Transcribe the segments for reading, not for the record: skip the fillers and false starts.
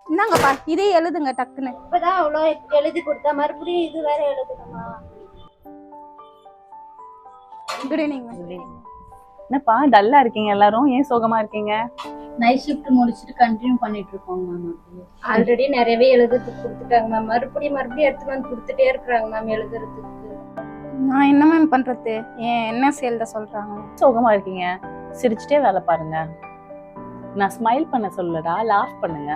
என்னங்கப்பா இதே எழுதுங்க டக்குன்னு. இப்பதான் அவ்வளோ எழுதி கொடுத்தா மறுபடியும் இது வேற எழுதணுமா? Good evening. என்னப்பா டல்லா இருக்கீங்க எல்லாரும், ஏன் சோகமா இருக்கீங்க? நைட் ஷிஃப்ட் முடிச்சுட்டு கண்டினியூ பண்ணிட்டு இருக்கோங்க மேம். ஆல்ரெடி நிறையவே எழுதுறதுக்கு கொடுத்துட்டாங்க மேம். மறுபடியும் எடுத்துட்டு வந்து கொடுத்துட்டே இருக்கிறாங்க மேம் எழுதுறதுக்கு. நான் என்ன மேம் பண்றது? என்ன எழுத சொல்றாங்க? சோகமா இருக்கீங்க, சிரிச்சுட்டே வேலை பாருங்க. நான் ஸ்மைல் பண்ண சொல்லடா, லாஃப் பண்ணுங்க.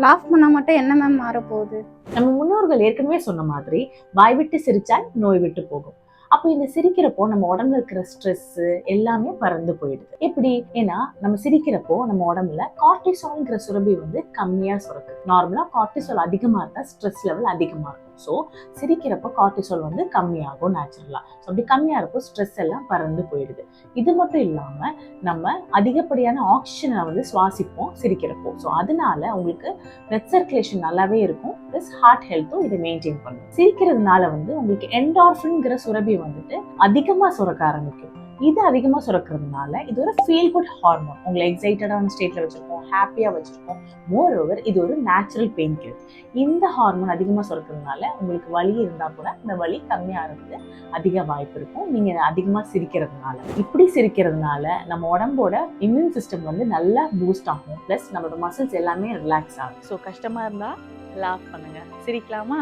லாஃப் பண்ணா மட்டும் என்ன மேம் மாற போகுது? நம்ம முன்னோர்கள் ஏற்கனவே சொன்ன மாதிரி வாய் விட்டு சிரிச்சால் நோய் விட்டு போகும். அப்போ இந்த சிரிக்கிறப்போ நம்ம உடம்புல இருக்கிற ஸ்ட்ரெஸ் எல்லாமே பறந்து போயிடுது. எப்படி? ஏன்னா நம்ம சிரிக்கிறப்போ நம்ம உடம்புல கார்டிசால்ங்கிற சுரபி வந்து கம்மியா சுரக்குது. நார்மலா கார்டிசால் அதிகமா இருந்தா ஸ்ட்ரெஸ் லெவல் அதிகமா இருக்கும். ஸோ சிரிக்கிறப்போ கார்டிசால் வந்து கம்மியாகும் நேச்சுரலா. ஸோ அப்படி கம்மியா இருப்போ ஸ்ட்ரெஸ் எல்லாம் பறந்து போயிடுது. இது மட்டும் இல்லாம நம்ம அதிகப்படியான ஆக்சிஜனை வந்து சுவாசிப்போம் சிரிக்கிறப்போ. ஸோ அதனால உங்களுக்கு பிளட் சர்க்குலேஷன் நல்லாவே இருக்கும். பிளஸ் ஹார்ட் ஹெல்த்தும் இதை மெயின்டைன் பண்ணும். சிரிக்கிறதுனால வந்து உங்களுக்கு என்டார்ஃபின்ங்கிற சுரபி வந்துட்டு அதிகமா சுரக்க ஆரம்பிக்கும். இது அதிகமா சுரக்கிறதுனால இது ஒரு ஃபீல் குட் ஹார்மோன். உங்களை எக்ஸைட்டடான ஸ்டேட்ல வச்சிருக்கோம், ஹாப்பியா வச்சிருக்கோம். மோர் ஓவர் இது ஒரு நேச்சுரல் பெயின் கில்லர். இந்த ஹார்மோன் அதிகமா சுரக்கிறதுனால உங்களுக்கு வலி இருந்தா கூட இந்த வலி கம்மியாகிறது அதிக வாய்ப்பு இருக்கும், நீங்க அதிகமா சிரிக்கிறதுனால. இப்படி சிரிக்கிறதுனால நம்ம உடம்போட இம்யூன் சிஸ்டம் வந்து நல்லா பூஸ்ட் ஆகும். பிளஸ் நம்மளோட மசில்ஸ் எல்லாமே ரிலாக்ஸ் ஆகும். ஸோ கஷ்டமா இருந்தா லாஃப் பண்ணுங்க, சிரிக்கலாமா?